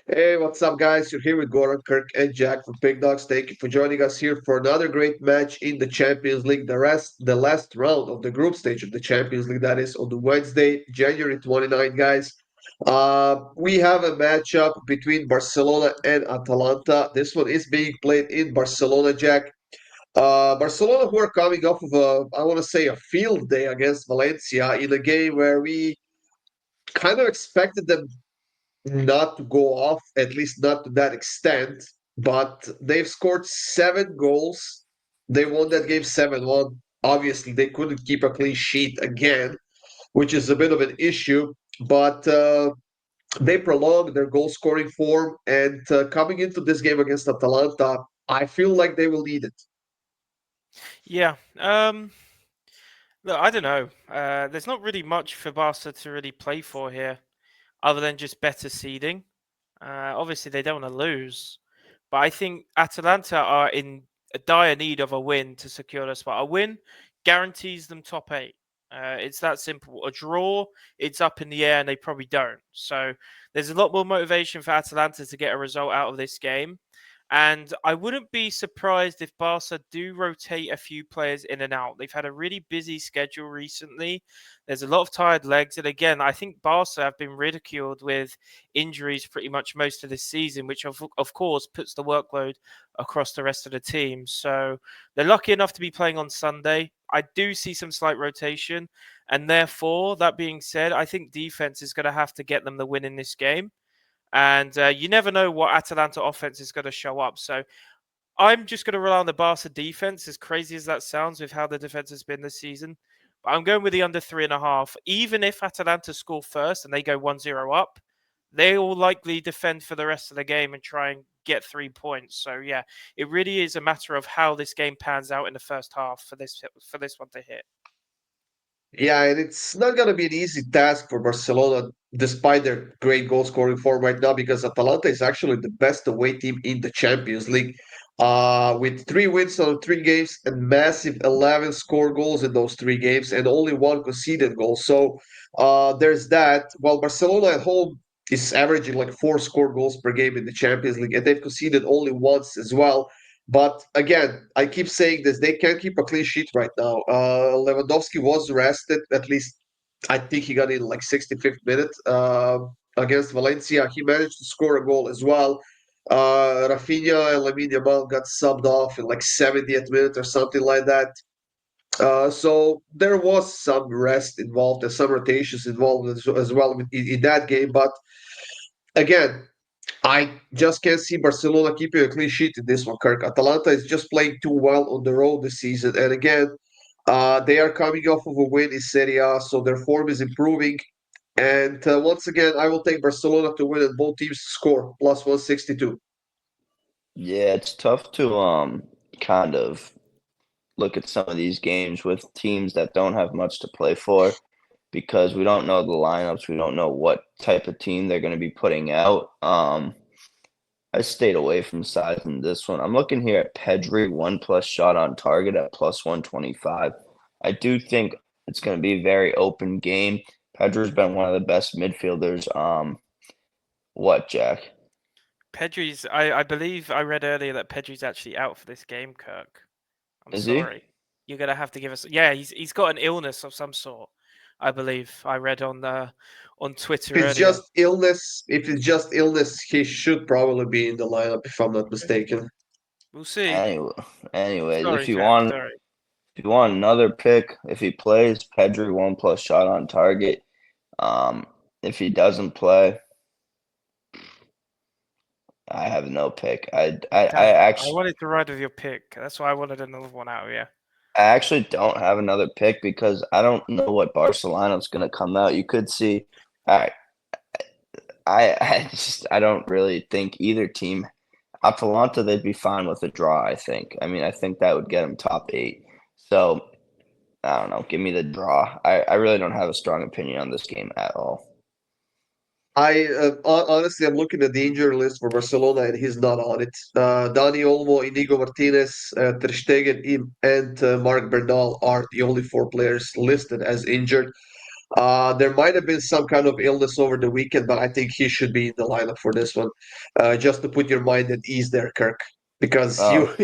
Hey, what's up, guys? You're here with Goran, Kirk, and Jack from PickDawgz. Thank you for joining us here for another great match in the Champions League. The last round of the group stage of the Champions League, that is on the Wednesday, January 29, guys. We have a matchup between Barcelona and Atalanta. This one is being played in Barcelona, Jack. Barcelona, who are coming off of I want to say, a field day against Valencia in a game where we kind of expected them not to go off, at least not to that extent. But they've scored 7 goals. They won that game 7-1. Obviously, they couldn't keep a clean sheet again, which is a bit of an issue. But they prolonged their goal scoring form. And coming into this game against Atalanta, I feel like they will need it. Yeah. Look, I don't know. There's not really much for Barca to really play for here, other than just better seeding. Obviously, they don't want to lose, but I think Atalanta are in a dire need of a win to secure their spot. A win guarantees them top eight. It's that simple. A draw, it's up in the air, and they probably don't. So there's a lot more motivation for Atalanta to get a result out of this game. And I wouldn't be surprised if Barca do rotate a few players in and out. They've had a really busy schedule recently. There's a lot of tired legs. And again, I think Barca have been ridiculed with injuries pretty much most of this season, which of course puts the workload across the rest of the team. So they're lucky enough to be playing on Sunday. I do see some slight rotation. And therefore, that being said, I think defense is going to have to get them the win in this game. And you never know what Atalanta offense is going to show up. So I'm just going to rely on the Barca defense, as crazy as that sounds with how the defense has been this season. But I'm going with the under 3.5. Even if Atalanta score first and they go 1-0 up, they will likely defend for the rest of the game and try and get 3 points. So yeah, it really is a matter of how this game pans out in the first half for this one to hit. Yeah, and it's not going to be an easy task for Barcelona, despite their great goal scoring form right now, because Atalanta is actually the best away team in the Champions League, with 3 wins on 3 games and massive 11 score goals in those 3 games and only one conceded goal. So there's that. While Barcelona at home is averaging like 4 scored goals per game in the Champions League, and they've conceded only once as well. But again, I keep saying this, they can't keep a clean sheet right now. Lewandowski was rested, at least I think he got in like 65th minute against Valencia. He managed to score a goal as well. Rafinha and Lamine Yamal got subbed off in like 70th minute or something like that. So there was some rest involved and some rotations involved as well in that game. But again, I just can't see Barcelona keeping a clean sheet in this one, Kirk. Atalanta is just playing too well on the road this season. And again, they are coming off of a win in Serie A, so their form is improving. And once again, I will take Barcelona to win and both teams to score plus 162. Yeah, it's tough to kind of look at some of these games with teams that don't have much to play for because we don't know the lineups. We don't know what type of team they're going to be putting out. I stayed away from sizing this one. I'm looking here at Pedri, 1+ shot on target at plus 125. I do think it's going to be a very open game. Pedri's been one of the best midfielders. What, Jack? I believe I read earlier that Pedri's actually out for this game, Kirk. I'm Is he? sorry. You're gonna have to give us. Yeah, he's got an illness of some sort. I believe I read on Twitter earlier. If it's just illness, he should probably be in the lineup if I'm not mistaken. We'll see. Anyway, anyways, Sorry, Jack. Sorry. if you want another pick, if he plays, Pedri 1+ shot on target. If he doesn't play, I have no pick. Damn, I wanted to ride with your pick. That's why I wanted another one out of you. I actually don't have another pick because I don't know what Barcelona's going to come out. You could see, I, I don't really think either team. Atalanta, they'd be fine with a draw. I think. I mean, I think that would get them top 8. So I don't know. Give me the draw. I really don't have a strong opinion on this game at all. Honestly, I'm looking at the injury list for Barcelona, and he's not on it. Dani Olmo, Inigo Martinez, Ter Stegen, and Marc Bernal are the only 4 players listed as injured. There might have been some kind of illness over the weekend, but I think he should be in the lineup for this one. Just to put your mind at ease there, Kirk, because you Oh,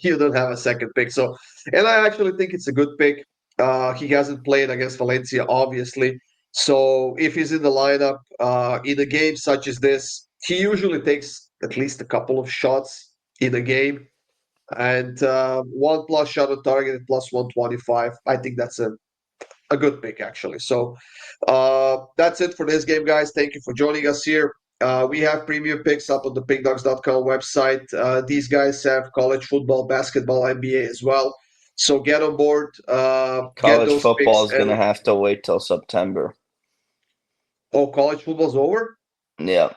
you don't have a second pick. So, and I actually think it's a good pick. He hasn't played against Valencia, obviously. So if he's in the lineup in a game such as this, he usually takes at least a couple of shots in a game. And 1+ shot on target at plus 125. I think that's a good pick, actually. So that's it for this game, guys. Thank you for joining us here. We have premium picks up on the PickDawgz.com website. These guys have college football, basketball, NBA as well. So get on board, get college those football picks. is going to And have to wait till September. oh, college football's over? Yeah.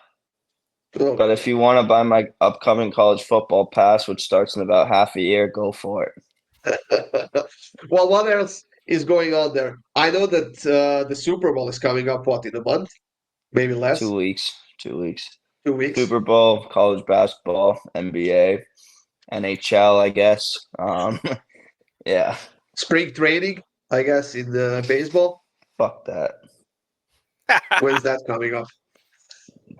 Oh. But if you want to buy my upcoming college football pass, which starts in about half a year, go for it. Well, what else is going on there? I know that the Super Bowl is coming up, what, in a month? Maybe less? 2 weeks. 2 weeks. 2 weeks? Super Bowl, college basketball, NBA, NHL, I guess. Yeah. Spring training, I guess, in baseball. Fuck that. When's that coming up?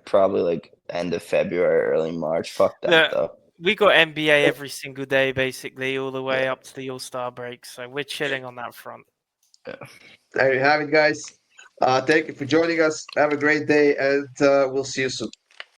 Probably like end of February, early March. Fuck that Look, though. we got NBA every single day, basically, all the way up to the All-Star break. So we're chilling on that front. There you have it, guys. Thank you for joining us. Have a great day, and we'll see you soon.